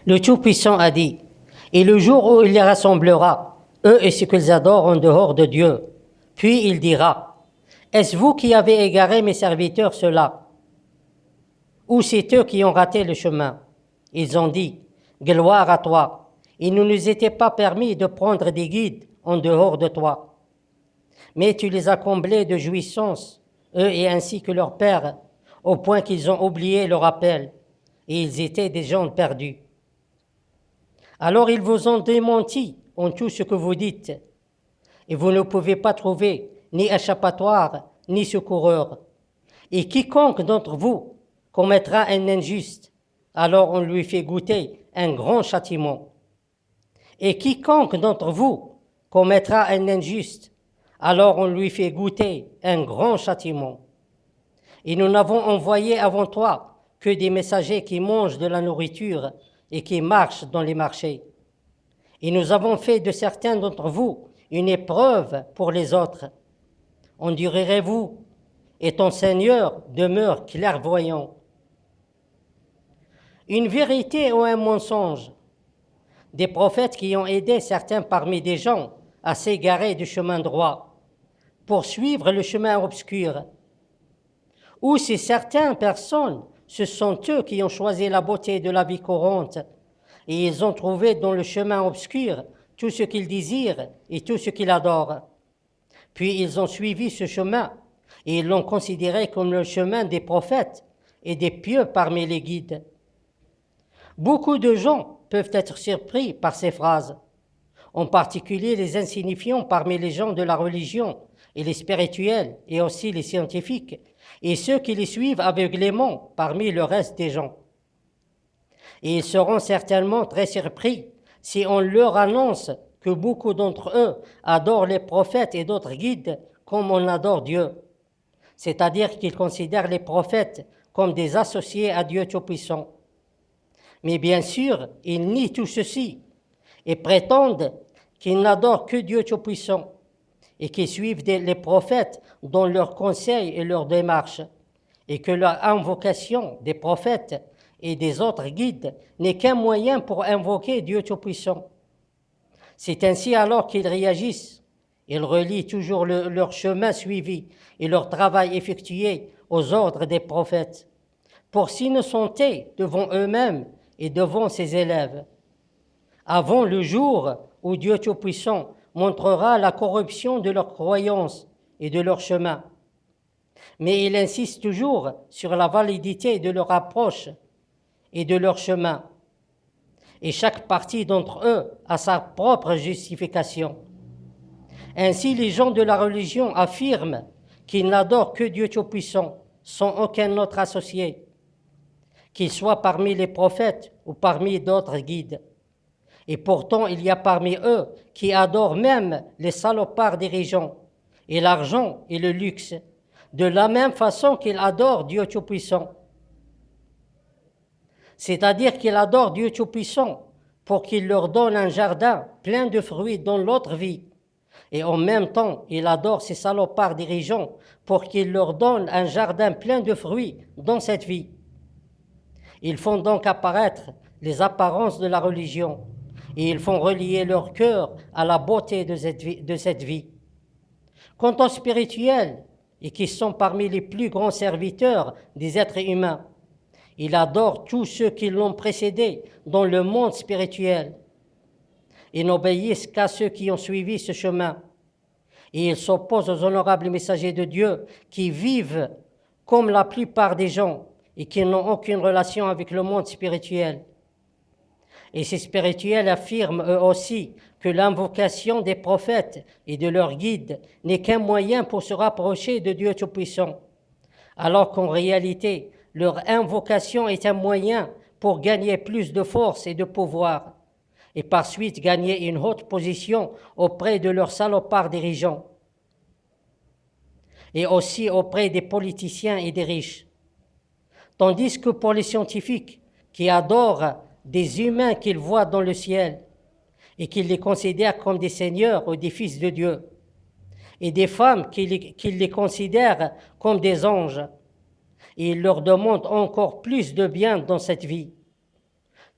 Le Tout-Puissant a dit, « Et le jour où il les rassemblera, eux et ce qu'ils adorent en dehors de Dieu, puis il dira, « Est-ce vous qui avez égaré mes serviteurs ceux-là? Ou c'est eux qui ont raté le chemin ?» Ils ont dit, « Gloire à toi, il ne nous était pas permis de prendre des guides en dehors de toi. Mais tu les as comblés de jouissance, eux et ainsi que leur père, au point qu'ils ont oublié leur appel, et ils étaient des gens perdus. Alors ils vous ont démenti en tout ce que vous dites, et vous ne pouvez pas trouver ni échappatoire, ni secoureur. Et quiconque d'entre vous commettra un injuste, alors on lui fait goûter un grand châtiment. Et quiconque d'entre vous commettra un injuste, alors on lui fait goûter un grand châtiment. Et nous n'avons envoyé avant toi que des messagers qui mangent de la nourriture et qui marchent dans les marchés. Et nous avons fait de certains d'entre vous une épreuve pour les autres. Endurerez-vous, et ton Seigneur demeure clairvoyant. Une vérité ou un mensonge. Des prophètes qui ont aidé certains parmi des gens à s'égarer du chemin droit, pour suivre le chemin obscur. Ou si certaines personnes, ce sont eux qui ont choisi la beauté de la vie courante, et ils ont trouvé dans le chemin obscur tout ce qu'ils désirent et tout ce qu'ils adorent. Puis ils ont suivi ce chemin, et ils l'ont considéré comme le chemin des prophètes et des pieux parmi les guides. Beaucoup de gens peuvent être surpris par ces phrases, en particulier les insignifiants parmi les gens de la religion et les spirituels et aussi les scientifiques, et ceux qui les suivent aveuglément parmi le reste des gens. Et ils seront certainement très surpris si on leur annonce que beaucoup d'entre eux adorent les prophètes et d'autres guides comme on adore Dieu, c'est-à-dire qu'ils considèrent les prophètes comme des associés à Dieu Tout-Puissant. Mais bien sûr, ils nient tout ceci et prétendent qu'ils n'adorent que Dieu Tout-Puissant et qu'ils suivent les prophètes dans leurs conseils et leurs démarches, et que leur invocation des prophètes et des autres guides n'est qu'un moyen pour invoquer Dieu Tout-Puissant. C'est ainsi alors qu'ils réagissent. Ils relient toujours leur chemin suivi et leur travail effectué aux ordres des prophètes, pour s'innocenter devant eux-mêmes et devant ses élèves, avant le jour où Dieu Tout-Puissant montrera la corruption de leurs croyances et de leur chemin. Mais il insiste toujours sur la validité de leur approche et de leur chemin. Et chaque partie d'entre eux a sa propre justification. Ainsi, les gens de la religion affirment qu'ils n'adorent que Dieu Tout-Puissant, sans aucun autre associé, qu'il soit parmi les prophètes ou parmi d'autres guides. Et pourtant, il y a parmi eux qui adorent même les salopards dirigeants, et l'argent et le luxe, de la même façon qu'ils adorent Dieu Tout-Puissant. C'est-à-dire qu'ils adorent Dieu Tout-Puissant pour qu'il leur donne un jardin plein de fruits dans l'autre vie. Et en même temps, ils adorent ces salopards dirigeants pour qu'ils leur donnent un jardin plein de fruits dans cette vie. Ils font donc apparaître les apparences de la religion et ils font relier leur cœur à la beauté de cette vie. Quant aux spirituels, et qui sont parmi les plus grands serviteurs des êtres humains, ils adorent tous ceux qui l'ont précédé dans le monde spirituel. Ils n'obéissent qu'à ceux qui ont suivi ce chemin. Et ils s'opposent aux honorables messagers de Dieu qui vivent comme la plupart des gens et qui n'ont aucune relation avec le monde spirituel. Et ces spirituels affirment eux aussi que l'invocation des prophètes et de leurs guides n'est qu'un moyen pour se rapprocher de Dieu Tout-Puissant, alors qu'en réalité, leur invocation est un moyen pour gagner plus de force et de pouvoir, et par suite gagner une haute position auprès de leurs salopards dirigeants, et aussi auprès des politiciens et des riches. Tandis que pour les scientifiques qui adorent des humains qu'ils voient dans le ciel et qu'ils les considèrent comme des seigneurs ou des fils de Dieu, et des femmes qu'ils les considèrent comme des anges, et ils leur demandent encore plus de bien dans cette vie.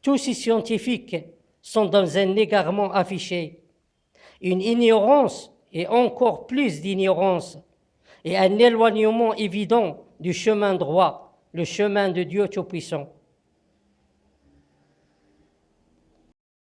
Tous ces scientifiques sont dans un égarement affiché, une ignorance et encore plus d'ignorance, et un éloignement évident du chemin droit, le chemin de Dieu Tout-Puissant.